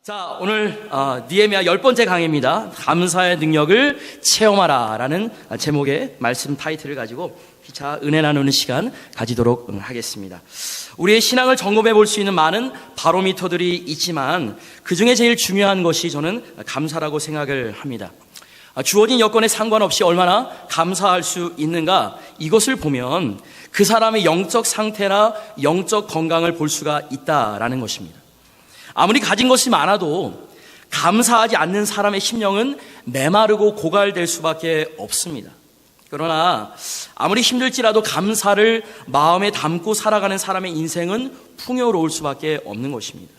자, 오늘 느헤미야 10번째 강의입니다. 감사의 능력을 체험하라 라는 제목의 말씀 타이틀을 가지고 피차 은혜 나누는 시간 가지도록 하겠습니다. 우리의 신앙을 점검해 볼 수 있는 많은 바로미터들이 있지만 그 중에 제일 중요한 것이 저는 감사라고 생각을 합니다. 주어진 여건에 상관없이 얼마나 감사할 수 있는가, 이것을 보면 그 사람의 영적 상태나 영적 건강을 볼 수가 있다라는 것입니다. 아무리 가진 것이 많아도 감사하지 않는 사람의 심령은 메마르고 고갈될 수밖에 없습니다. 그러나 아무리 힘들지라도 감사를 마음에 담고 살아가는 사람의 인생은 풍요로울 수밖에 없는 것입니다.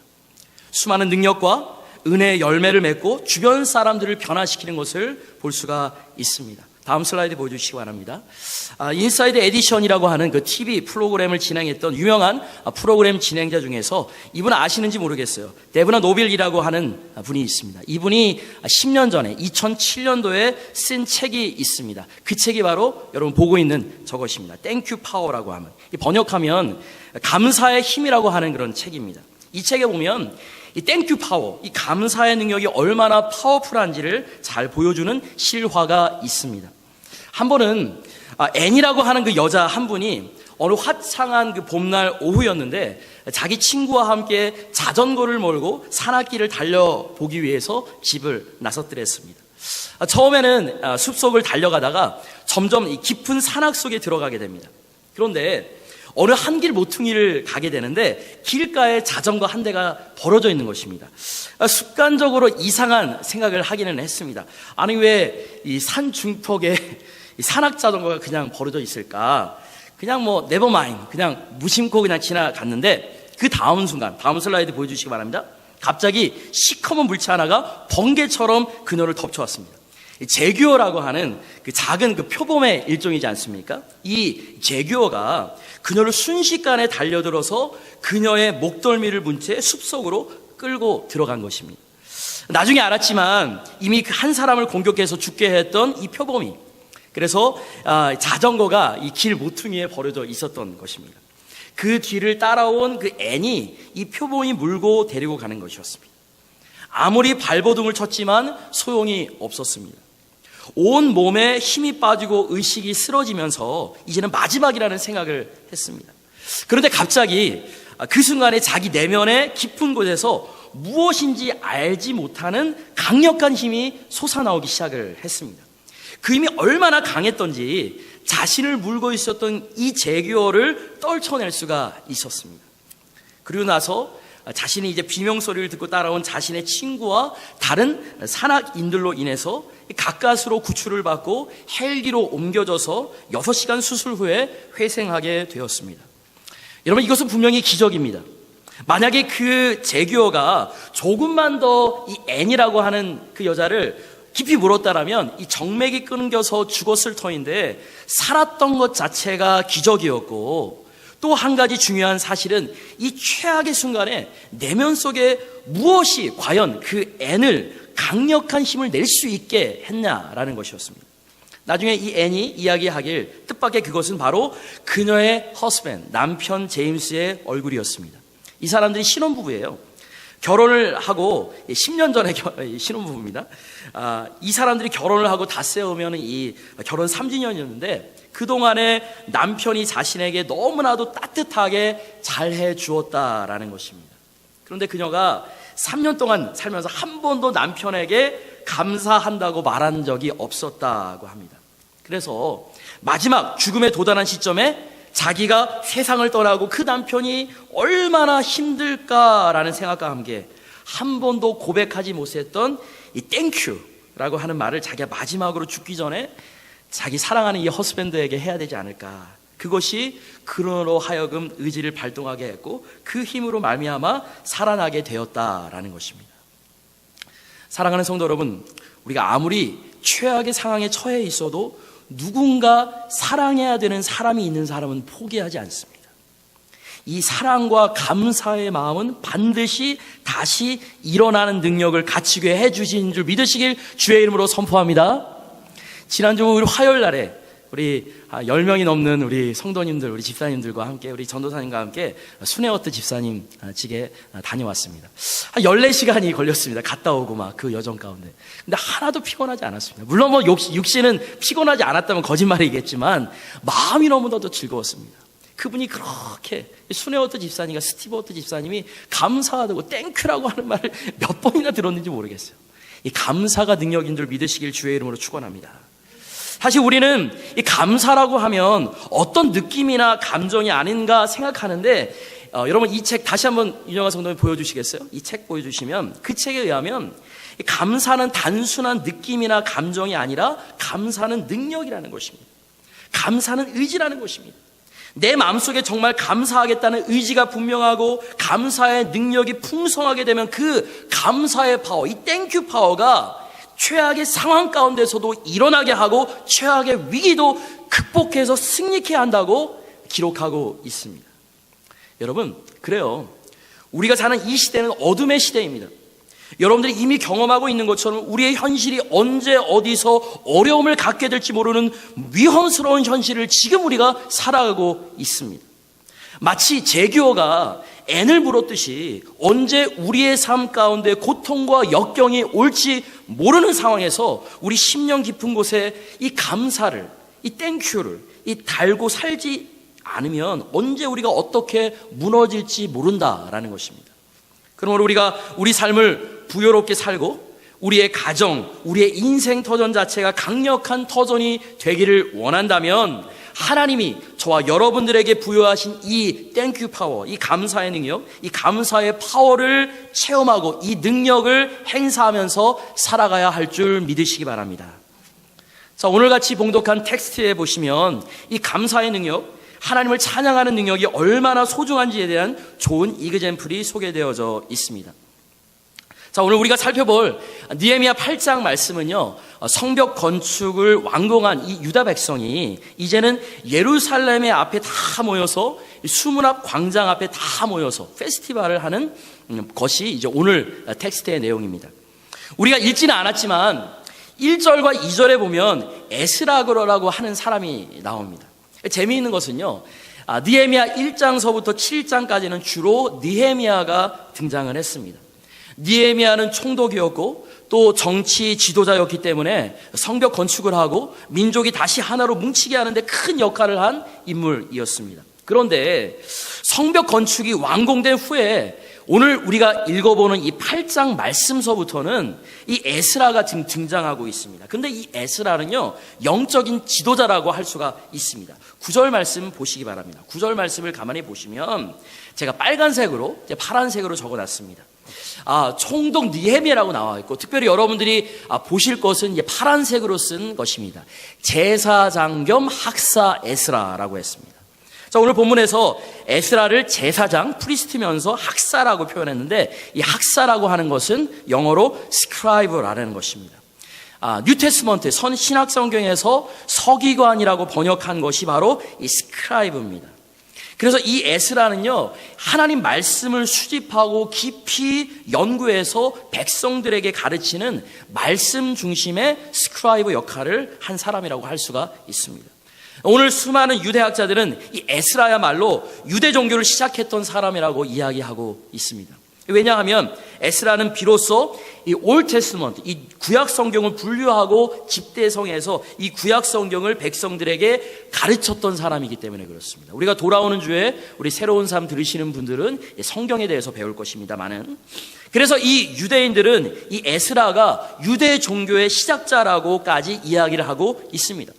수많은 능력과 은혜의 열매를 맺고 주변 사람들을 변화시키는 것을 볼 수가 있습니다. 다음 슬라이드 보여주시기 바랍니다. 인사이드 에디션이라고 하는 그 TV 프로그램을 진행했던 유명한 프로그램 진행자 중에서 이분 아시는지 모르겠어요. 데브나 노빌이라고 하는 분이 있습니다. 이분이 10년 전에 2007년도에 쓴 책이 있습니다. 그 책이 바로 여러분 보고 있는 저것입니다. 땡큐 파워라고 하면, 번역하면 감사의 힘이라고 하는 그런 책입니다. 이 책에 보면 이 땡큐 파워, 이 감사의 능력이 얼마나 파워풀한지를 잘 보여주는 실화가 있습니다. 한 번은 앤이라고 하는 그 여자 한 분이 어느 화창한 그 봄날 오후였는데 자기 친구와 함께 자전거를 몰고 산악길을 달려보기 위해서 집을 나섰더랬습니다. 처음에는 숲속을 달려가다가 점점 이 깊은 산악 속에 들어가게 됩니다. 그런데 어느 한 길 모퉁이를 가게 되는데 길가에 자전거 한 대가 벌어져 있는 것입니다. 습관적으로 이상한 생각을 하기는 했습니다. 아니, 왜 이 산 중턱에 이 산악 자전거가 그냥 벌어져 있을까? 그냥 뭐 네버마인, 그냥 무심코 그냥 지나갔는데 그 다음 순간, 다음 슬라이드 보여주시기 바랍니다. 갑자기 시커먼 물체 하나가 번개처럼 그녀를 덮쳐왔습니다. 제규어라고 하는 그 작은 그 표범의 일종이지 않습니까? 이 제규어가 그녀를 순식간에 달려들어서 그녀의 목덜미를 문 채 숲속으로 끌고 들어간 것입니다. 나중에 알았지만 이미 그 한 사람을 공격해서 죽게 했던 이 표범이, 그래서 자전거가 이 길 모퉁이에 버려져 있었던 것입니다. 그 뒤를 따라온 그 앤이 이 표범이 물고 데리고 가는 것이었습니다. 아무리 발버둥을 쳤지만 소용이 없었습니다. 온 몸에 힘이 빠지고 의식이 쓰러지면서 이제는 마지막이라는 생각을 했습니다. 그런데 갑자기 그 순간에 자기 내면의 깊은 곳에서 무엇인지 알지 못하는 강력한 힘이 솟아나오기 시작을 했습니다. 그 힘이 얼마나 강했던지 자신을 물고 있었던 이 제규어를 떨쳐낼 수가 있었습니다. 그리고 나서 자신이 이제 비명소리를 듣고 따라온 자신의 친구와 다른 산악인들로 인해서 가까스로 구출을 받고 헬기로 옮겨져서 6시간 수술 후에 회생하게 되었습니다. 여러분, 이것은 분명히 기적입니다. 만약에 그 제규어가 조금만 더 이 앤이라고 하는 그 여자를 깊이 물었다라면 이 정맥이 끊겨서 죽었을 터인데 살았던 것 자체가 기적이었고, 또 한 가지 중요한 사실은 이 최악의 순간에 내면 속에 무엇이 과연 그 앤을 강력한 힘을 낼 수 있게 했냐라는 것이었습니다. 나중에 이 앤이 이야기하길 뜻밖의 그것은 바로 그녀의 허스밴드, 남편 제임스의 얼굴이었습니다. 이 사람들이 신혼부부예요. 결혼을 하고 10년 전에 신혼부부입니다. 이 사람들이 결혼을 하고 다 세우면 이 결혼 3주년이었는데 그동안에 남편이 자신에게 너무나도 따뜻하게 잘해 주었다라는 것입니다. 그런데 그녀가 3년 동안 살면서 한 번도 남편에게 감사한다고 말한 적이 없었다고 합니다. 그래서 마지막 죽음에 도달한 시점에 자기가 세상을 떠나고 그 남편이 얼마나 힘들까라는 생각과 함께 한 번도 고백하지 못했던 이 땡큐라고 하는 말을 자기가 마지막으로 죽기 전에 자기 사랑하는 이 허스밴드에게 해야 되지 않을까. 그것이 그로 하여금 의지를 발동하게 했고 그 힘으로 말미암아 살아나게 되었다라는 것입니다. 사랑하는 성도 여러분, 우리가 아무리 최악의 상황에 처해 있어도 누군가 사랑해야 되는 사람이 있는 사람은 포기하지 않습니다. 이 사랑과 감사의 마음은 반드시 다시 일어나는 능력을 갖추게 해주신 줄 믿으시길 주의 이름으로 선포합니다. 지난주 우리 화요일 날에 우리 10명이 넘는 우리 성도님들, 우리 집사님들과 함께, 우리 전도사님과 함께 수네워트 집사님 직에 다녀왔습니다. 한 14시간이 걸렸습니다. 갔다 오고 막 그 여정 가운데. 근데 하나도 피곤하지 않았습니다. 물론 뭐 육신은 피곤하지 않았다면 거짓말이겠지만 마음이 너무나도 즐거웠습니다. 그분이 그렇게 수네워트 집사님과 스티브워트 집사님이 감사하다고 땡큐라고 하는 말을 몇 번이나 들었는지 모르겠어요. 이 감사가 능력인 줄 믿으시길 주의 이름으로 축원합니다. 사실 우리는 이 감사라고 하면 어떤 느낌이나 감정이 아닌가 생각하는데 여러분 이 책 다시 한번 윤영아 성도님 보여주시겠어요? 이 책 보여주시면 그 책에 의하면 이 감사는 단순한 느낌이나 감정이 아니라 감사는 능력이라는 것입니다. 감사는 의지라는 것입니다. 내 마음속에 정말 감사하겠다는 의지가 분명하고 감사의 능력이 풍성하게 되면 그 감사의 파워, 이 땡큐 파워가 최악의 상황 가운데서도 일어나게 하고 최악의 위기도 극복해서 승리케 한다고 기록하고 있습니다. 여러분, 그래요. 우리가 사는 이 시대는 어둠의 시대입니다. 여러분들이 이미 경험하고 있는 것처럼 우리의 현실이 언제 어디서 어려움을 갖게 될지 모르는 위험스러운 현실을 지금 우리가 살아가고 있습니다. 마치 제규어가 앤을 물었듯이 언제 우리의 삶 가운데 고통과 역경이 올지 모르는 상황에서 우리 심령 깊은 곳에 이 감사를, 이 땡큐를 이 달고 살지 않으면 언제 우리가 어떻게 무너질지 모른다라는 것입니다. 그러므로 우리가 우리 삶을 부요롭게 살고 우리의 가정, 우리의 인생 터전 자체가 강력한 터전이 되기를 원한다면 하나님이 저와 여러분들에게 부여하신 이 땡큐 파워, 이 감사의 능력, 이 감사의 파워를 체험하고 이 능력을 행사하면서 살아가야 할 줄 믿으시기 바랍니다. 자, 오늘 같이 봉독한 텍스트에 보시면 이 감사의 능력, 하나님을 찬양하는 능력이 얼마나 소중한지에 대한 좋은 이그젬플이 소개되어져 있습니다. 자, 오늘 우리가 살펴볼 느헤미야 8장 말씀은요, 성벽 건축을 완공한 이 유다 백성이 이제는 예루살렘의 앞에 다 모여서 수문앞 광장 앞에 다 모여서 페스티벌을 하는 것이 이제 오늘 텍스트의 내용입니다. 우리가 읽지는 않았지만 1절과 2절에 보면 에스라그라고 하는 사람이 나옵니다. 재미있는 것은요, 느헤미야 1장서부터 7장까지는 주로 느헤미야가 등장을 했습니다. 느헤미야는 총독이었고 또 정치 지도자였기 때문에 성벽 건축을 하고 민족이 다시 하나로 뭉치게 하는데 큰 역할을 한 인물이었습니다. 그런데 성벽 건축이 완공된 후에 오늘 우리가 읽어보는 이 8장 말씀서부터는 이 에스라가 지금 등장하고 있습니다. 근데 이 에스라는요, 영적인 지도자라고 할 수가 있습니다. 9절 말씀 보시기 바랍니다. 9절 말씀을 가만히 보시면 제가 빨간색으로, 파란색으로 적어놨습니다. 총독 느헤미야라고 나와 있고, 특별히 여러분들이 보실 것은 파란색으로 쓴 것입니다. 제사장 겸 학사 에스라라고 했습니다. 자, 오늘 본문에서 에스라를 제사장, 프리스트면서 학사라고 표현했는데, 이 학사라고 하는 것은 영어로 스크라이브라는 것입니다. 뉴테스먼트, 신약 성경에서 서기관이라고 번역한 것이 바로 이 스크라이브입니다. 그래서 이 에스라는요, 하나님 말씀을 수집하고 깊이 연구해서 백성들에게 가르치는 말씀 중심의 스크라이브 역할을 한 사람이라고 할 수가 있습니다. 오늘 수많은 유대학자들은 이 에스라야말로 유대 종교를 시작했던 사람이라고 이야기하고 있습니다. 왜냐하면 에스라는 비로소 이 올드 테스먼트, 이 구약 성경을 분류하고 집대성에서 이 구약 성경을 백성들에게 가르쳤던 사람이기 때문에 그렇습니다. 우리가 돌아오는 주에 우리 새로운 삶 들으시는 분들은 성경에 대해서 배울 것입니다만은, 그래서 이 유대인들은 이 에스라가 유대 종교의 시작자라고까지 이야기를 하고 있습니다.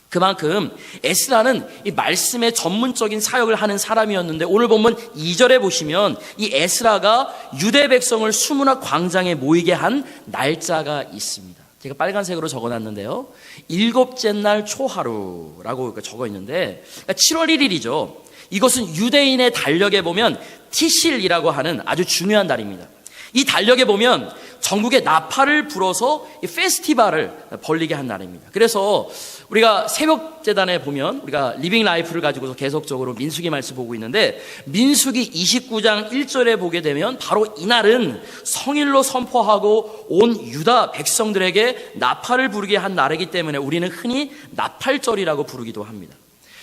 그만큼 에스라는 이 말씀의 전문적인 사역을 하는 사람이었는데, 오늘 보면 2절에 보시면 이 에스라가 유대 백성을 수문학 광장에 모이게 한 날짜가 있습니다. 제가 빨간색으로 적어놨는데요, 7째 날 초하루라고 적어 있는데 7월 1일이죠. 이것은 유대인의 달력에 보면 티실이라고 하는 아주 중요한 달입니다. 이 달력에 보면 전국에 나팔을 불어서 이 페스티벌을 벌리게 한 날입니다. 그래서 우리가 새벽 재단에 보면 우리가 리빙 라이프를 가지고서 계속적으로 민수기 말씀 보고 있는데, 민수기 29장 1절에 보게 되면 바로 이날은 성일로 선포하고 온 유다 백성들에게 나팔을 부르게 한 날이기 때문에 우리는 흔히 나팔절이라고 부르기도 합니다.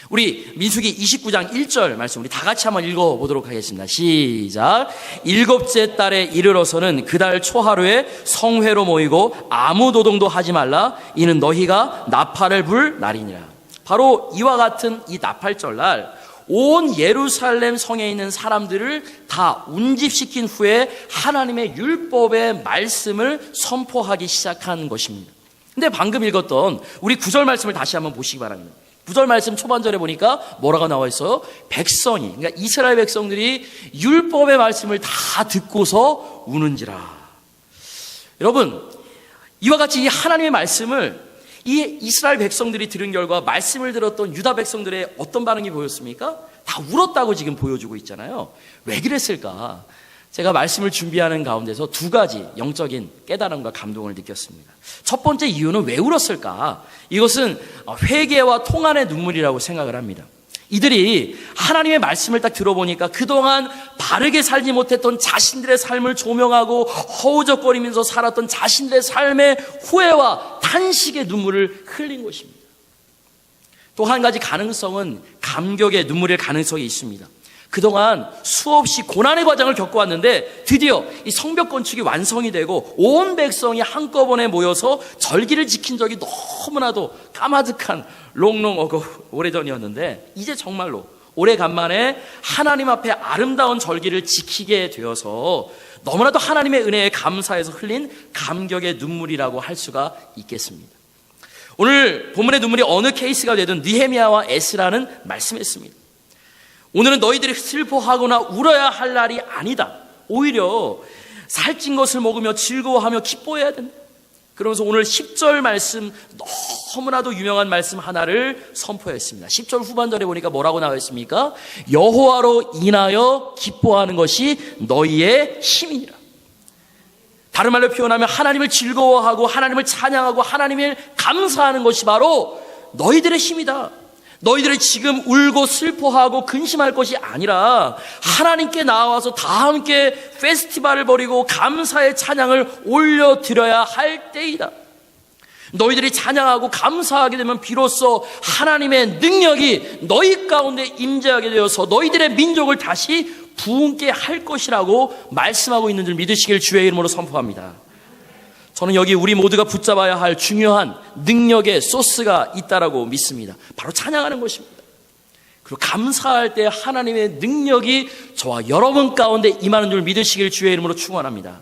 우리 민수기 29장 1절 말씀 우리 다 같이 한번 읽어보도록 하겠습니다. 시작. 일곱째 달에 이르러서는 그 달 초하루에 성회로 모이고 아무 노동도 하지 말라. 이는 너희가 나팔을 불 날이니라. 바로 이와 같은 이 나팔절날 온 예루살렘 성에 있는 사람들을 다 운집시킨 후에 하나님의 율법의 말씀을 선포하기 시작한 것입니다. 근데 방금 읽었던 우리 9절 말씀을 다시 한번 보시기 바랍니다. 9절 말씀 초반절에 보니까 뭐라고 나와 있어요? 백성이, 그러니까 이스라엘 백성들이 율법의 말씀을 다 듣고서 우는지라. 여러분, 이와 같이 이 하나님의 말씀을 이 이스라엘 백성들이 들은 결과 말씀을 들었던 유다 백성들의 어떤 반응이 보였습니까? 다 울었다고 지금 보여주고 있잖아요. 왜 그랬을까? 제가 말씀을 준비하는 가운데서 두 가지 영적인 깨달음과 감동을 느꼈습니다. 첫 번째 이유는 왜 울었을까? 이것은 회개와 통안의 눈물이라고 생각을 합니다. 이들이 하나님의 말씀을 딱 들어보니까 그동안 바르게 살지 못했던 자신들의 삶을 조명하고 허우적거리면서 살았던 자신들의 삶의 후회와 탄식의 눈물을 흘린 것입니다. 또 한 가지 가능성은 감격의 눈물일 가능성이 있습니다. 그동안 수없이 고난의 과정을 겪어왔는데 드디어 이 성벽 건축이 완성이 되고 온 백성이 한꺼번에 모여서 절기를 지킨 적이 너무나도 까마득한 롱롱어고 오래전이었는데, 이제 정말로 오래간만에 하나님 앞에 아름다운 절기를 지키게 되어서 너무나도 하나님의 은혜에 감사해서 흘린 감격의 눈물이라고 할 수가 있겠습니다. 오늘 본문의 눈물이 어느 케이스가 되든 느헤미야와 에스라는 말씀했습니다. 오늘은 너희들이 슬퍼하거나 울어야 할 날이 아니다. 오히려 살찐 것을 먹으며 즐거워하며 기뻐해야 된다. 그러면서 오늘 10절 말씀, 너무나도 유명한 말씀 하나를 선포했습니다. 10절 후반절에 보니까 뭐라고 나와 있습니까? 여호와로 인하여 기뻐하는 것이 너희의 힘이니라. 다른 말로 표현하면 하나님을 즐거워하고 하나님을 찬양하고 하나님을 감사하는 것이 바로 너희들의 힘이다. 너희들이 지금 울고 슬퍼하고 근심할 것이 아니라 하나님께 나와서 다 함께 페스티벌을 벌이고 감사의 찬양을 올려드려야 할 때이다. 너희들이 찬양하고 감사하게 되면 비로소 하나님의 능력이 너희 가운데 임재하게 되어서 너희들의 민족을 다시 부흥케 할 것이라고 말씀하고 있는 줄 믿으시길 주의 이름으로 선포합니다. 저는 여기 우리 모두가 붙잡아야 할 중요한 능력의 소스가 있다라고 믿습니다. 바로 찬양하는 것입니다. 그리고 감사할 때 하나님의 능력이 저와 여러분 가운데 임하는 줄 믿으시길 주의 이름으로 축원합니다.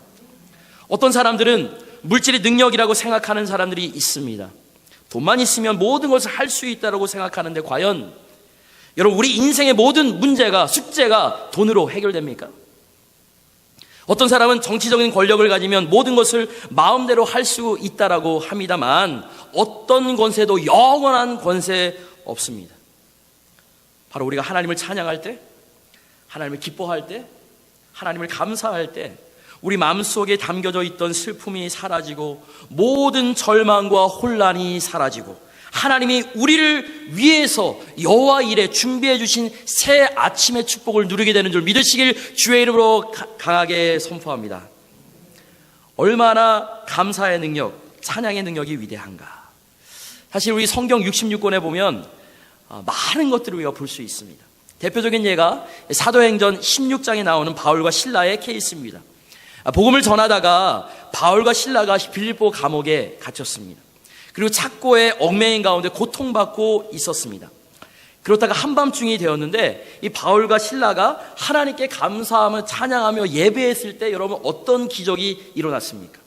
어떤 사람들은 물질의 능력이라고 생각하는 사람들이 있습니다. 돈만 있으면 모든 것을 할 수 있다고 생각하는데 과연 여러분, 우리 인생의 모든 문제가, 숙제가 돈으로 해결됩니까? 어떤 사람은 정치적인 권력을 가지면 모든 것을 마음대로 할 수 있다라고 합니다만 어떤 권세도 영원한 권세 없습니다. 바로 우리가 하나님을 찬양할 때, 하나님을 기뻐할 때, 하나님을 감사할 때 우리 마음속에 담겨져 있던 슬픔이 사라지고 모든 절망과 혼란이 사라지고 하나님이 우리를 위해서 여호와 일에 준비해 주신 새 아침의 축복을 누리게 되는 줄 믿으시길 주의 이름으로 강하게 선포합니다. 얼마나 감사의 능력, 찬양의 능력이 위대한가. 사실 우리 성경 66권에 보면 많은 것들을 우리가 볼 수 있습니다. 대표적인 예가 사도행전 16장에 나오는 바울과 실라의 케이스입니다. 복음을 전하다가 바울과 실라가 빌립보 감옥에 갇혔습니다. 그리고 착고에 얽매인 가운데 고통받고 있었습니다. 그렇다가 한밤중이 되었는데 이 바울과 실라가 하나님께 감사하며 찬양하며 예배했을 때 여러분 어떤 기적이 일어났습니까?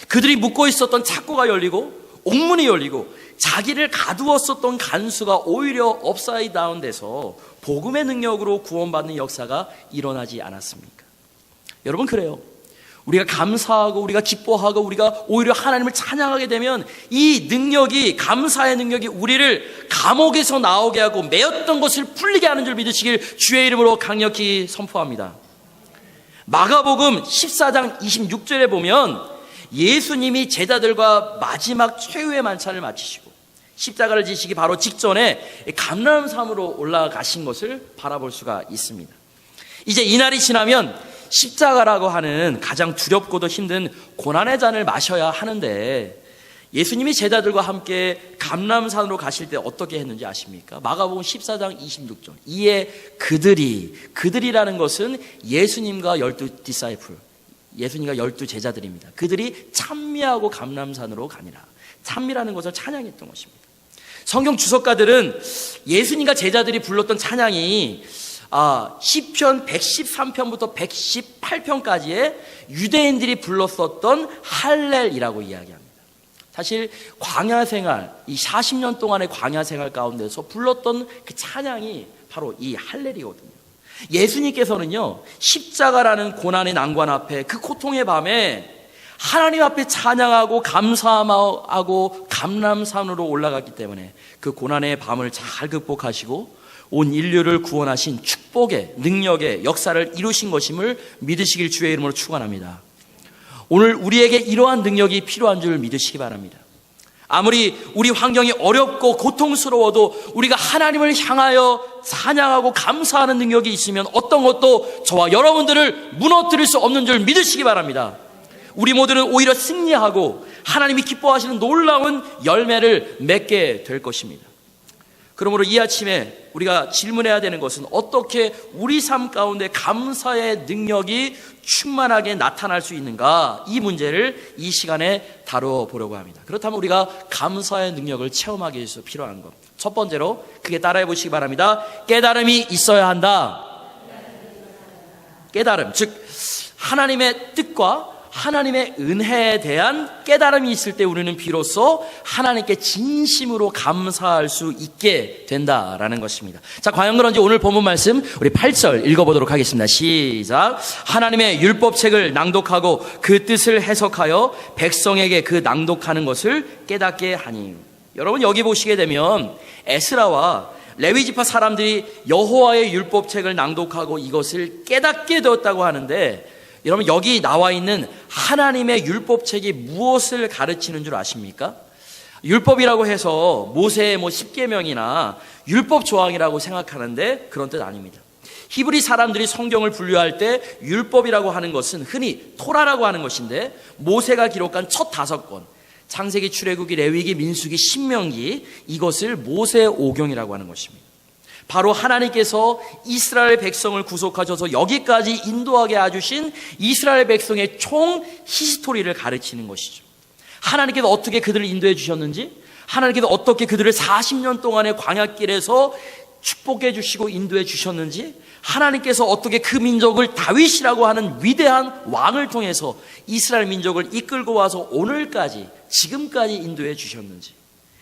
그들이 묶고 있었던 착고가 열리고 옥문이 열리고 자기를 가두었었던 간수가 오히려 업사이드 다운 돼서 복음의 능력으로 구원받는 역사가 일어나지 않았습니까? 여러분, 그래요. 우리가 감사하고 우리가 기뻐하고 우리가 오히려 하나님을 찬양하게 되면 이 능력이, 감사의 능력이 우리를 감옥에서 나오게 하고 매였던 것을 풀리게 하는 줄 믿으시길 주의 이름으로 강력히 선포합니다. 마가복음 14장 26절에 보면 예수님이 제자들과 마지막 최후의 만찬을 마치시고 십자가를 지시기 바로 직전에 감람산으로 올라가신 것을 바라볼 수가 있습니다. 이제 이날이 지나면 십자가라고 하는 가장 두렵고도 힘든 고난의 잔을 마셔야 하는데, 예수님이 제자들과 함께 감람산으로 가실 때 어떻게 했는지 아십니까? 마가복음 14장 26절. 이에 그들이라는 것은 예수님과 12 디사이플, 예수님과 12 제자들입니다. 그들이 찬미하고 감람산으로 가니라. 찬미라는 것을 찬양했던 것입니다. 성경 주석가들은 예수님과 제자들이 불렀던 찬양이 시편 113편부터 118편까지의 유대인들이 불렀었던 할렐이라고 이야기합니다. 사실 광야 생활, 이 40년 동안의 광야 생활 가운데서 불렀던 그 찬양이 바로 이 할렐이거든요. 예수님께서는요, 십자가라는 고난의 난관 앞에, 그 고통의 밤에 하나님 앞에 찬양하고 감사하고 감람산으로 올라갔기 때문에 그 고난의 밤을 잘 극복하시고 온 인류를 구원하신 축복의 능력의 역사를 이루신 것임을 믿으시길 주의 이름으로 축원합니다. 오늘 우리에게 이러한 능력이 필요한 줄 믿으시기 바랍니다. 아무리 우리 환경이 어렵고 고통스러워도 우리가 하나님을 향하여 찬양하고 감사하는 능력이 있으면 어떤 것도 저와 여러분들을 무너뜨릴 수 없는 줄 믿으시기 바랍니다. 우리 모두는 오히려 승리하고 하나님이 기뻐하시는 놀라운 열매를 맺게 될 것입니다. 그러므로 이 아침에 우리가 질문해야 되는 것은 어떻게 우리 삶 가운데 감사의 능력이 충만하게 나타날 수 있는가, 이 문제를 이 시간에 다뤄보려고 합니다. 그렇다면 우리가 감사의 능력을 체험하기 위해서 필요한 것, 첫 번째로 그게 따라해 보시기 바랍니다. 깨달음이 있어야 한다. 깨달음, 즉 하나님의 뜻과 하나님의 은혜에 대한 깨달음이 있을 때 우리는 비로소 하나님께 진심으로 감사할 수 있게 된다라는 것입니다. 자, 과연 그런지 오늘 본문 말씀 우리 8절 읽어보도록 하겠습니다. 시작. 하나님의 율법책을 낭독하고 그 뜻을 해석하여 백성에게 그 낭독하는 것을 깨닫게 하니. 여러분, 여기 보시게 되면 에스라와 레위지파 사람들이 여호와의 율법책을 낭독하고 이것을 깨닫게 되었다고 하는데, 여러분, 여기 나와 있는 하나님의 율법책이 무엇을 가르치는 줄 아십니까? 율법이라고 해서 모세의 십계명이나 율법 조항이라고 생각하는데 그런 뜻 아닙니다. 히브리 사람들이 성경을 분류할 때 율법이라고 하는 것은 흔히 토라라고 하는 것인데, 모세가 기록한 첫 5권, 창세기, 출애굽기, 레위기, 민수기, 신명기, 이것을 모세 오경이라고 하는 것입니다. 바로 하나님께서 이스라엘 백성을 구속하셔서 여기까지 인도하게 해주신 이스라엘 백성의 총 히스토리를 가르치는 것이죠. 하나님께서 어떻게 그들을 인도해 주셨는지, 하나님께서 어떻게 그들을 40년 동안의 광야길에서 축복해 주시고 인도해 주셨는지, 하나님께서 어떻게 그 민족을 다윗이라고 하는 위대한 왕을 통해서 이스라엘 민족을 이끌고 와서 오늘까지, 지금까지 인도해 주셨는지,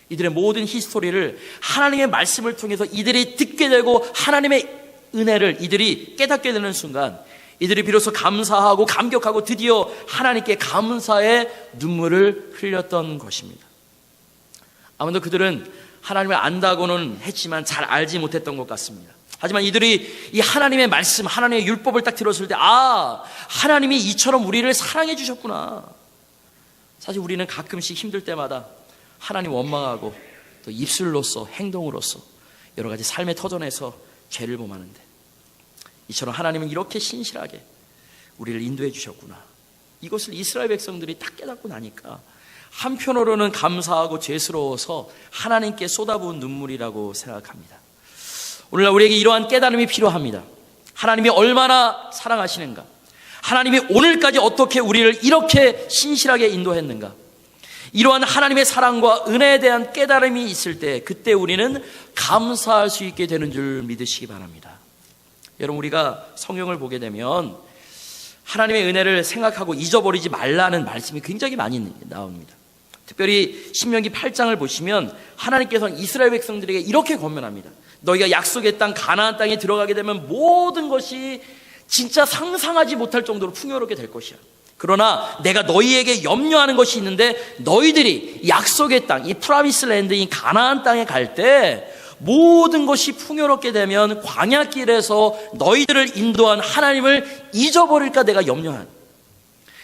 이들의 모든 히스토리를 하나님의 말씀을 통해서 이들이 듣게 되고 하나님의 은혜를 이들이 깨닫게 되는 순간, 이들이 비로소 감사하고 감격하고 드디어 하나님께 감사의 눈물을 흘렸던 것입니다. 아무도 그들은 하나님을 안다고는 했지만 잘 알지 못했던 것 같습니다. 하지만 이들이 이 하나님의 말씀, 하나님의 율법을 딱 들었을 때, 하나님이 이처럼 우리를 사랑해 주셨구나. 사실 우리는 가끔씩 힘들 때마다 하나님 원망하고 또 입술로서, 행동으로서 여러 가지 삶의 터전에서 죄를 범하는데, 이처럼 하나님은 이렇게 신실하게 우리를 인도해 주셨구나. 이것을 이스라엘 백성들이 딱 깨닫고 나니까 한편으로는 감사하고 죄스러워서 하나님께 쏟아부은 눈물이라고 생각합니다. 오늘날 우리에게 이러한 깨달음이 필요합니다. 하나님이 얼마나 사랑하시는가, 하나님이 오늘까지 어떻게 우리를 이렇게 신실하게 인도했는가, 이러한 하나님의 사랑과 은혜에 대한 깨달음이 있을 때, 그때 우리는 감사할 수 있게 되는 줄 믿으시기 바랍니다. 여러분, 우리가 성경을 보게 되면 하나님의 은혜를 생각하고 잊어버리지 말라는 말씀이 굉장히 많이 나옵니다. 특별히 신명기 8장을 보시면 하나님께서는 이스라엘 백성들에게 이렇게 권면합니다. 너희가 약속의 땅 가나안 땅에 들어가게 되면 모든 것이 진짜 상상하지 못할 정도로 풍요롭게 될 것이야. 그러나 내가 너희에게 염려하는 것이 있는데, 너희들이 약속의 땅, 이 프라미스 랜드인 가나안 땅에 갈 때 모든 것이 풍요롭게 되면 광야길에서 너희들을 인도한 하나님을 잊어버릴까 내가 염려한.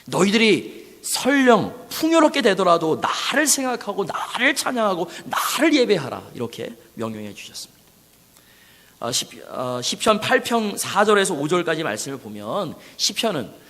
너희들이 설령 풍요롭게 되더라도 나를 생각하고 나를 찬양하고 나를 예배하라, 이렇게 명령해 주셨습니다. 시편 8편 4절에서 5절까지 말씀을 보면 시편은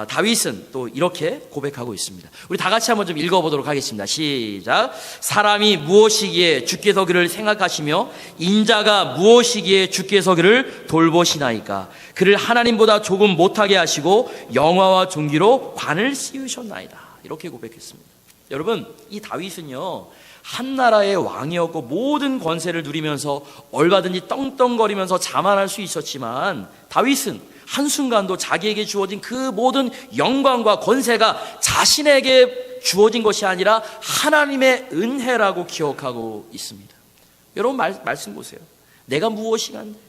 다윗은 또 이렇게 고백하고 있습니다. 우리 다 같이 한번 좀 읽어보도록 하겠습니다. 시작. 사람이 무엇이기에 주께서 그를 생각하시며 인자가 무엇이기에 주께서 그를 돌보시나이까. 그를 하나님보다 조금 못하게 하시고 영화와 존귀로 관을 씌우셨나이다, 이렇게 고백했습니다. 여러분, 이 다윗은요, 한 나라의 왕이었고 모든 권세를 누리면서 얼마든지 떵떵거리면서 자만할 수 있었지만, 다윗은 한순간도 자기에게 주어진 그 모든 영광과 권세가 자신에게 주어진 것이 아니라 하나님의 은혜라고 기억하고 있습니다. 여러분, 말씀 보세요. 내가 무엇이간데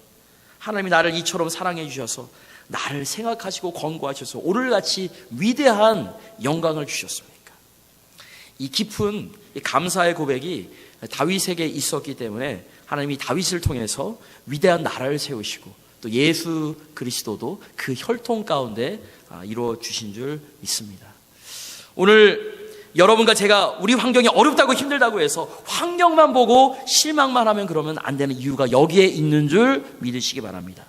하나님이 나를 이처럼 사랑해 주셔서 나를 생각하시고 권고하셔서 오늘같이 위대한 영광을 주셨습니까? 이 깊은 감사의 고백이 다윗에게 있었기 때문에 하나님이 다윗을 통해서 위대한 나라를 세우시고 또 예수 그리스도도 그 혈통 가운데 이루어 주신 줄 믿습니다. 오늘 여러분과 제가 우리 환경이 어렵다고 힘들다고 해서 환경만 보고 실망만 하면 그러면 안 되는 이유가 여기에 있는 줄 믿으시기 바랍니다.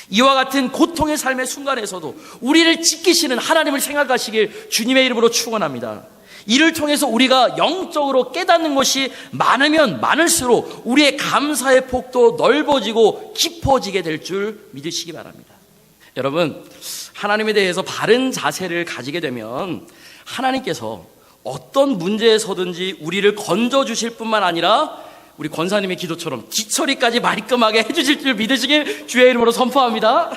이와 같은 고통의 삶의 순간에서도 우리를 지키시는 하나님을 생각하시길 주님의 이름으로 축원합니다. 이를 통해서 우리가 영적으로 깨닫는 것이 많으면 많을수록 우리의 감사의 폭도 넓어지고 깊어지게 될 줄 믿으시기 바랍니다. 여러분, 하나님에 대해서 바른 자세를 가지게 되면 하나님께서 어떤 문제에서든지 우리를 건져주실 뿐만 아니라 우리 권사님의 기도처럼 뒤처리까지 말끔하게 해주실 줄 믿으시길 주의 이름으로 선포합니다.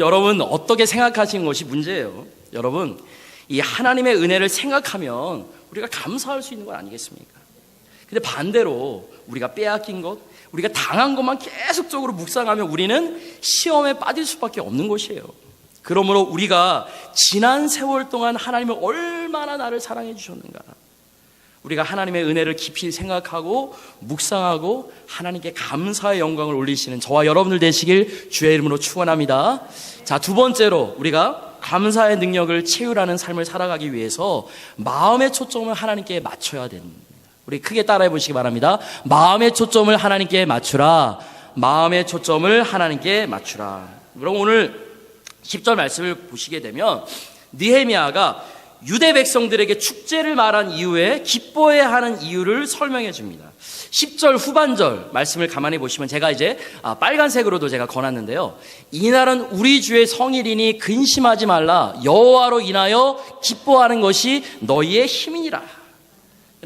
여러분, 어떻게 생각하시는 것이 문제예요. 여러분, 이 하나님의 은혜를 생각하면 우리가 감사할 수 있는 건 아니겠습니까? 근데 반대로 우리가 빼앗긴 것, 우리가 당한 것만 계속적으로 묵상하면 우리는 시험에 빠질 수밖에 없는 것이에요. 그러므로 우리가 지난 세월 동안 하나님을 얼마나 나를 사랑해 주셨는가, 우리가 하나님의 은혜를 깊이 생각하고 묵상하고 하나님께 감사의 영광을 올리시는 저와 여러분들 되시길 주의 이름으로 축원합니다. 자, 두 번째로 우리가 감사의 능력을 채우라는 삶을 살아가기 위해서 마음의 초점을 하나님께 맞춰야 됩니다. 우리 크게 따라해 보시기 바랍니다. 마음의 초점을 하나님께 맞추라. 마음의 초점을 하나님께 맞추라. 그럼 오늘 10절 말씀을 보시게 되면 느헤미야가 유대 백성들에게 축제를 말한 이후에 기뻐해야 하는 이유를 설명해 줍니다. 10절 후반절 말씀을 가만히 보시면 제가 이제 빨간색으로도 제가 건았는데요. 이날은 우리 주의 성일이니 근심하지 말라. 여호와로 인하여 기뻐하는 것이 너희의 힘이니라.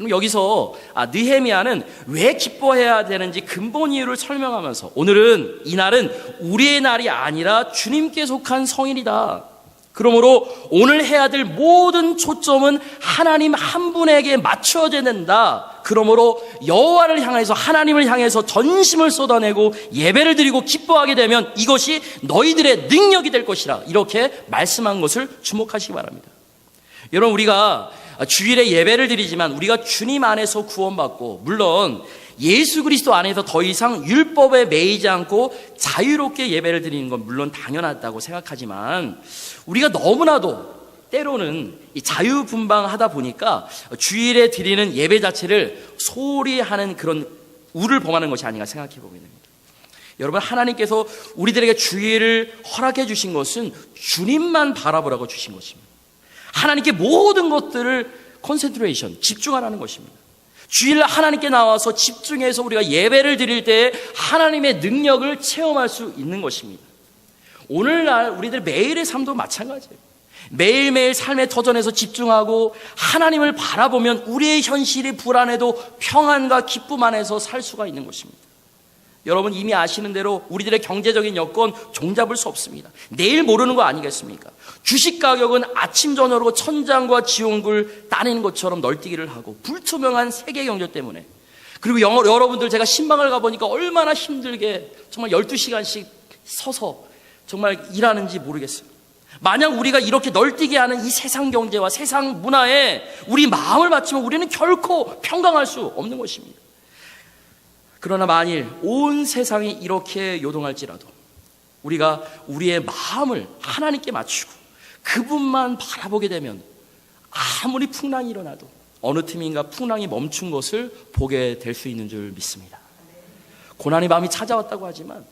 여기서 느헤미야는 왜 기뻐해야 되는지 근본 이유를 설명하면서 오늘은 이날은 우리의 날이 아니라 주님께 속한 성일이다. 그러므로 오늘 해야 될 모든 초점은 하나님 한 분에게 맞춰져야 된다. 그러므로 여호와를 향해서, 하나님을 향해서 전심을 쏟아내고 예배를 드리고 기뻐하게 되면 이것이 너희들의 능력이 될 것이라, 이렇게 말씀한 것을 주목하시기 바랍니다. 여러분, 우리가 주일에 예배를 드리지만 우리가 주님 안에서 구원받고 물론 예수 그리스도 안에서 더 이상 율법에 매이지 않고 자유롭게 예배를 드리는 건 물론 당연하다고 생각하지만 우리가 너무나도 때로는 이 자유분방하다 보니까 주일에 드리는 예배 자체를 소홀히 하는 그런 우를 범하는 것이 아닌가 생각해 보게 됩니다. 여러분, 하나님께서 우리들에게 주일을 허락해 주신 것은 주님만 바라보라고 주신 것입니다. 하나님께 모든 것들을 컨센트레이션, 집중하라는 것입니다. 주일날 하나님께 나와서 집중해서 우리가 예배를 드릴 때 하나님의 능력을 체험할 수 있는 것입니다. 오늘날 우리들 매일의 삶도 마찬가지예요. 매일매일 삶의 터전에서 집중하고 하나님을 바라보면 우리의 현실이 불안해도 평안과 기쁨 안에서 살 수가 있는 것입니다. 여러분, 이미 아시는 대로 우리들의 경제적인 여건 종잡을 수 없습니다. 내일 모르는 거 아니겠습니까? 주식 가격은 아침 저녁으로 천장과 지옥을 따내는 것처럼 널뛰기를 하고 불투명한 세계 경제 때문에, 그리고 여러분들 제가 신방을 가보니까 얼마나 힘들게 정말 12시간씩 서서 정말 일하는지 모르겠어요. 만약 우리가 이렇게 널뛰게 하는 이 세상 경제와 세상 문화에 우리 마음을 바치면 우리는 결코 평강할 수 없는 것입니다. 그러나 만일 온 세상이 이렇게 요동할지라도 우리가 우리의 마음을 하나님께 맞추고 그분만 바라보게 되면 아무리 풍랑이 일어나도 어느 틈인가 풍랑이 멈춘 것을 보게 될 수 있는 줄 믿습니다. 고난의 밤이 찾아왔다고 하지만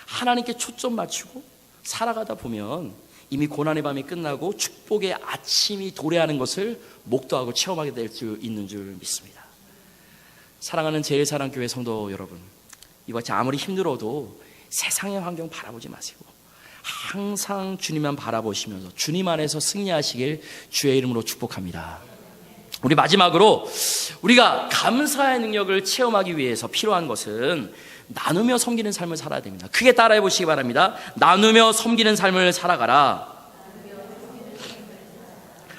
하나님께 초점 맞추고 살아가다 보면 이미 고난의 밤이 끝나고 축복의 아침이 도래하는 것을 목도하고 체험하게 될 수 있는 줄 믿습니다. 사랑하는 제일사랑교회 성도 여러분, 이같이 아무리 힘들어도 세상의 환경 바라보지 마시고 항상 주님만 바라보시면서 주님 안에서 승리하시길 주의 이름으로 축복합니다. 우리 마지막으로 우리가 감사의 능력을 체험하기 위해서 필요한 것은 나누며 섬기는 삶을 살아야 됩니다. 크게 따라해 보시기 바랍니다. 나누며 섬기는 삶을 살아가라.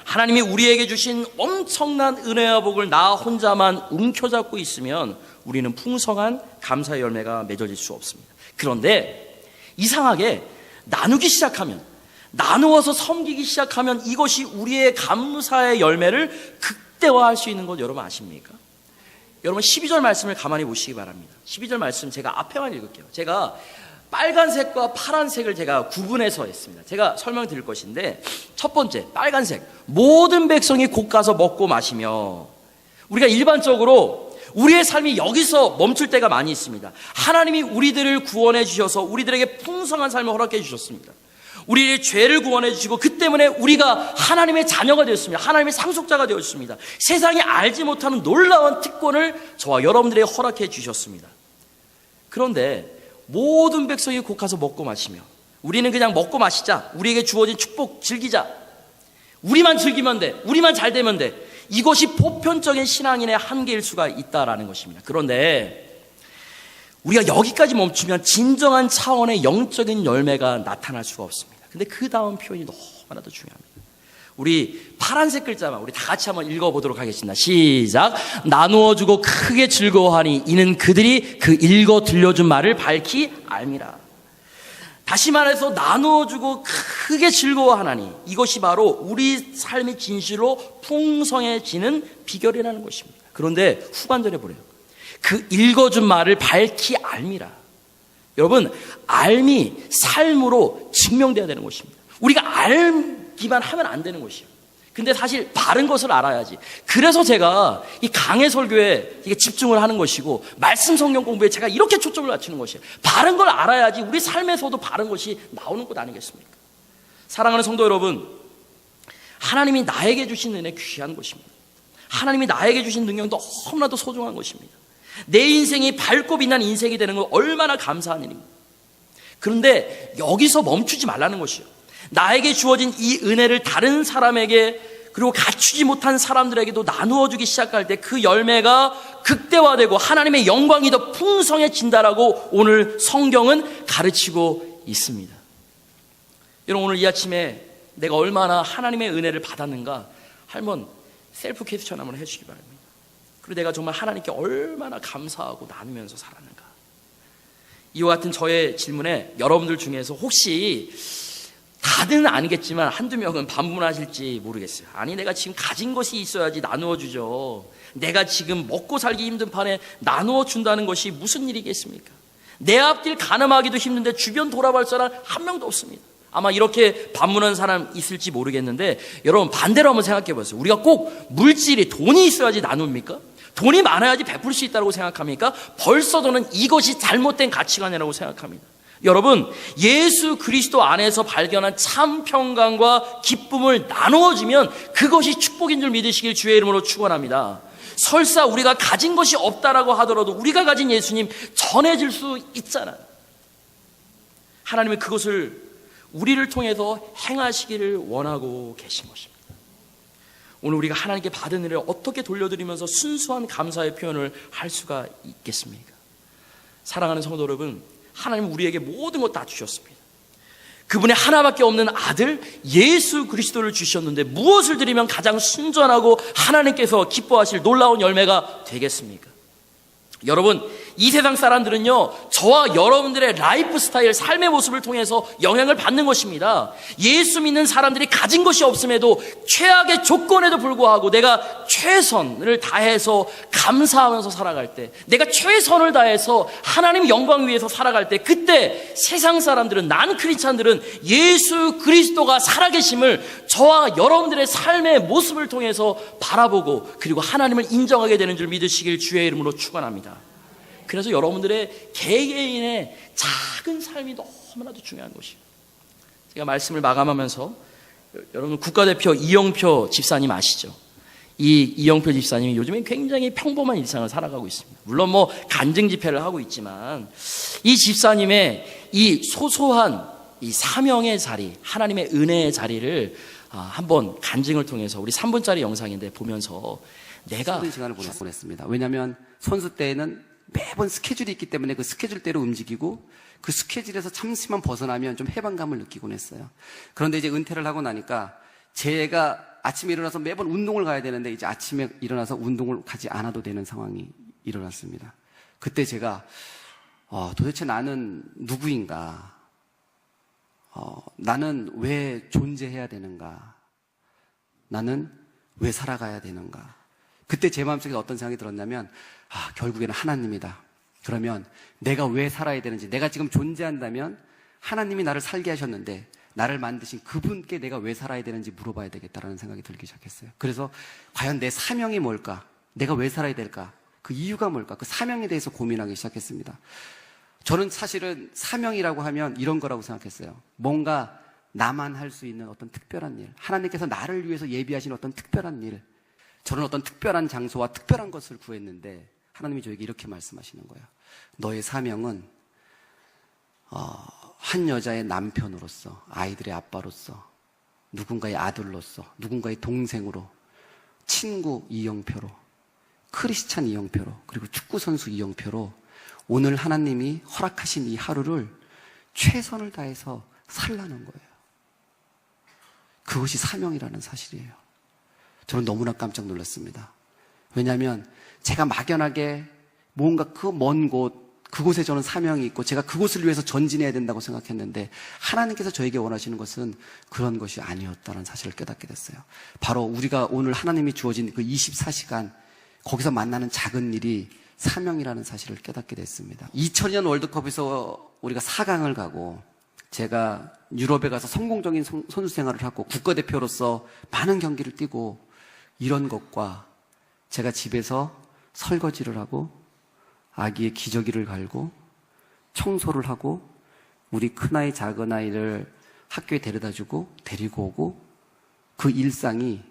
하나님이 우리에게 주신 엄청난 은혜와 복을 나 혼자만 움켜잡고 있으면 우리는 풍성한 감사의 열매가 맺어질 수 없습니다. 그런데 이상하게 나누기 시작하면, 나누어서 섬기기 시작하면 이것이 우리의 감사의 열매를 극대화할 수 있는 것 여러분 아십니까? 여러분 12절 말씀을 가만히 보시기 바랍니다. 12절 말씀 제가 앞에만 읽을게요. 제가 빨간색과 파란색을 제가 구분해서 했습니다. 제가 설명드릴 것인데, 첫 번째 빨간색, 모든 백성이 곧 가서 먹고 마시며. 우리가 일반적으로 우리의 삶이 여기서 멈출 때가 많이 있습니다. 하나님이 우리들을 구원해 주셔서 우리들에게 풍성한 삶을 허락해 주셨습니다. 우리의 죄를 구원해 주시고 그 때문에 우리가 하나님의 자녀가 되었습니다. 하나님의 상속자가 되었습니다. 세상이 알지 못하는 놀라운 특권을 저와 여러분들에게 허락해 주셨습니다. 그런데 모든 백성이 곧 가서 먹고 마시며, 우리는 그냥 먹고 마시자, 우리에게 주어진 축복 즐기자, 우리만 즐기면 돼, 우리만 잘 되면 돼, 이것이 보편적인 신앙인의 한계일 수가 있다라는 것입니다. 그런데 우리가 여기까지 멈추면 진정한 차원의 영적인 열매가 나타날 수가 없습니다. 근데 그 다음 표현이 너무나도 중요합니다. 우리 파란색 글자만 우리 다 같이 한번 읽어보도록 하겠습니다. 시작. 나누어 주고 크게 즐거워하니 이는 그들이 그 읽어 들려준 말을 밝히 알미라. 다시 말해서 나누어 주고 크게 즐거워하나니 이것이 바로 우리 삶의 진실로 풍성해지는 비결이라는 것입니다. 그런데 후반절에 보래요. 그 읽어준 말을 밝히 알미라. 여러분, 알미 삶으로 증명돼야 되는 것입니다. 우리가 알기만 하면 안 되는 것이에요. 근데 사실 바른 것을 알아야지. 그래서 제가 이 강해 설교에 이게 집중을 하는 것이고, 말씀 성경 공부에 제가 이렇게 초점을 맞추는 것이에요. 바른 걸 알아야지 우리 삶에서도 바른 것이 나오는 것 아니겠습니까? 사랑하는 성도 여러분, 하나님이 나에게 주신 은혜 귀한 것입니다. 하나님이 나에게 주신 능력도 너무나도 소중한 것입니다. 내 인생이 밝고 빛난 인생이 되는 건 얼마나 감사한 일입니다. 그런데 여기서 멈추지 말라는 것이요, 나에게 주어진 이 은혜를 다른 사람에게, 그리고 갖추지 못한 사람들에게도 나누어 주기 시작할 때 그 열매가 극대화되고 하나님의 영광이 더 풍성해진다라고 오늘 성경은 가르치고 있습니다. 여러분, 오늘 이 아침에 내가 얼마나 하나님의 은혜를 받았는가 한번 셀프 퀘스천 한번 해주시기 바랍니다. 그리고 내가 정말 하나님께 얼마나 감사하고 나누면서 살았는가. 이와 같은 저의 질문에 여러분들 중에서 혹시 다는 아니겠지만 한두 명은 반문하실지 모르겠어요. 아니, 내가 지금 가진 것이 있어야지 나누어 주죠. 내가 지금 먹고 살기 힘든 판에 나누어 준다는 것이 무슨 일이겠습니까? 내 앞길 가늠하기도 힘든데 주변 돌아볼 사람 한 명도 없습니다. 아마 이렇게 반문하는 사람 있을지 모르겠는데, 여러분 반대로 한번 생각해 보세요. 우리가 꼭 물질이, 돈이 있어야지 나눕니까? 돈이 많아야지 베풀 수 있다고 생각합니까? 벌써 저는 이것이 잘못된 가치관이라고 생각합니다. 여러분, 예수 그리스도 안에서 발견한 참 평강과 기쁨을 나누어주면 그것이 축복인 줄 믿으시길 주의 이름으로 축원합니다. 설사 우리가 가진 것이 없다라고 하더라도 우리가 가진 예수님 전해질 수 있잖아요. 하나님은 그것을 우리를 통해서 행하시기를 원하고 계신 것입니다. 오늘 우리가 하나님께 받은 은혜를 어떻게 돌려드리면서 순수한 감사의 표현을 할 수가 있겠습니까? 사랑하는 성도 여러분, 하나님은 우리에게 모든 것 다 주셨습니다. 그분의 하나밖에 없는 아들 예수 그리스도를 주셨는데 무엇을 드리면 가장 순전하고 하나님께서 기뻐하실 놀라운 열매가 되겠습니까? 여러분, 이 세상 사람들은요, 저와 여러분들의 라이프 스타일, 삶의 모습을 통해서 영향을 받는 것입니다. 예수 믿는 사람들이 가진 것이 없음에도 최악의 조건에도 불구하고 내가 최선을 다해서 감사하면서 살아갈 때, 내가 최선을 다해서 하나님 영광 위해서 살아갈 때, 그때 세상 사람들은, 난 크리스찬들은 예수 그리스도가 살아계심을 저와 여러분들의 삶의 모습을 통해서 바라보고 그리고 하나님을 인정하게 되는 줄 믿으시길 주의 이름으로 축원합니다. 그래서 여러분들의 개개인의 작은 삶이 너무나도 중요한 것이에요. 제가 말씀을 마감하면서 여러분 국가대표 이영표 집사님 아시죠? 이 이영표 집사님이 요즘에 굉장히 평범한 일상을 살아가고 있습니다. 물론 뭐 간증 집회를 하고 있지만 이 집사님의 이 소소한 이 사명의 자리, 하나님의 은혜의 자리를 한번 간증을 통해서 우리 3분짜리 영상인데 보면서 내가 힘든 시간을 보냈습니다. 왜냐하면 선수 때에는 매번 스케줄이 있기 때문에 그 스케줄대로 움직이고 그 스케줄에서 잠시만 벗어나면 좀 해방감을 느끼곤 했어요. 그런데 이제 은퇴를 하고 나니까 제가 아침에 일어나서 매번 운동을 가야 되는데 이제 아침에 일어나서 운동을 가지 않아도 되는 상황이 일어났습니다. 그때 제가 도대체 나는 누구인가? 나는 왜 존재해야 되는가? 나는 왜 살아가야 되는가? 그때 제 마음속에 어떤 생각이 들었냐면 결국에는 하나님이다. 그러면 내가 왜 살아야 되는지, 내가 지금 존재한다면 하나님이 나를 살게 하셨는데 나를 만드신 그분께 내가 왜 살아야 되는지 물어봐야 되겠다라는 생각이 들기 시작했어요. 그래서 과연 내 사명이 뭘까? 내가 왜 살아야 될까? 그 이유가 뭘까? 그 사명에 대해서 고민하기 시작했습니다. 저는 사실은 사명이라고 하면 이런 거라고 생각했어요. 뭔가 나만 할 수 있는 어떤 특별한 일, 하나님께서 나를 위해서 예비하신 어떤 특별한 일, 저는 어떤 특별한 장소와 특별한 것을 구했는데 하나님이 저에게 이렇게 말씀하시는 거예요. 너의 사명은 한 여자의 남편으로서, 아이들의 아빠로서, 누군가의 아들로서, 누군가의 동생으로, 친구 이영표로, 크리스찬 이영표로, 그리고 축구선수 이영표로 오늘 하나님이 허락하신 이 하루를 최선을 다해서 살라는 거예요. 그것이 사명이라는 사실이에요. 저는 너무나 깜짝 놀랐습니다. 왜냐하면 제가 막연하게 뭔가 그 먼 곳, 그곳에 저는 사명이 있고 제가 그곳을 위해서 전진해야 된다고 생각했는데 하나님께서 저에게 원하시는 것은 그런 것이 아니었다는 사실을 깨닫게 됐어요. 바로 우리가 오늘 하나님이 주어진 그 24시간 거기서 만나는 작은 일이 사명이라는 사실을 깨닫게 됐습니다. 2002년 월드컵에서 우리가 4강을 가고 제가 유럽에 가서 성공적인 선수 생활을 하고 국가대표로서 많은 경기를 뛰고 이런 것과 제가 집에서 설거지를 하고 아기의 기저귀를 갈고 청소를 하고 우리 큰아이 작은아이를 학교에 데려다주고 데리고 오고 그 일상이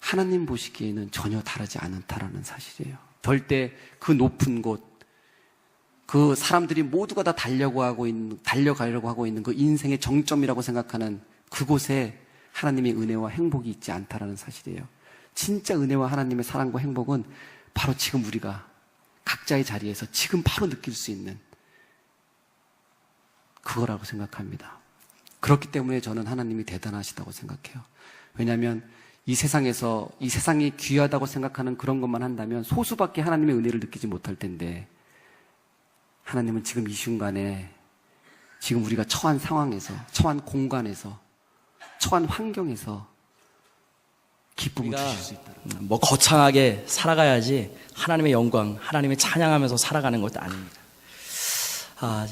하나님 보시기에는 전혀 다르지 않다라는 사실이에요. 절대 그 높은 곳, 그 사람들이 모두가 다 달려가려고 하고 있는 그 인생의 정점이라고 생각하는 그곳에 하나님의 은혜와 행복이 있지 않다라는 사실이에요. 진짜 은혜와 하나님의 사랑과 행복은 바로 지금 우리가 각자의 자리에서 지금 바로 느낄 수 있는 그거라고 생각합니다. 그렇기 때문에 저는 하나님이 대단하시다고 생각해요. 왜냐하면 이 세상에서 이 세상이 귀하다고 생각하는 그런 것만 한다면 소수밖에 하나님의 은혜를 느끼지 못할 텐데 하나님은 지금 이 순간에 지금 우리가 처한 상황에서, 처한 공간에서, 처한 환경에서 기쁨을 주실 수 있다. 뭐 거창하게 살아가야지 하나님의 영광, 하나님의 찬양하면서 살아가는 것도 아닙니다.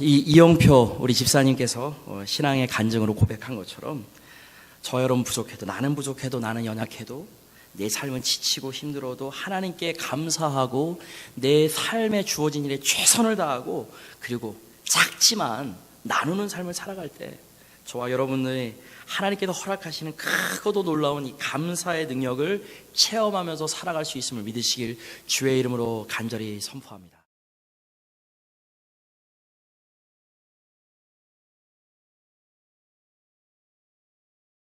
이 이영표 우리 집사님께서 신앙의 간증으로 고백한 것처럼 저 여러분 부족해도, 나는 연약해도, 내 삶은 지치고 힘들어도 하나님께 감사하고 내 삶에 주어진 일에 최선을 다하고 그리고 작지만 나누는 삶을 살아갈 때 저와 여러분들이 하나님께서 허락하시는 크고도 놀라운 이 감사의 능력을 체험하면서 살아갈 수 있음을 믿으시길 주의 이름으로 간절히 선포합니다.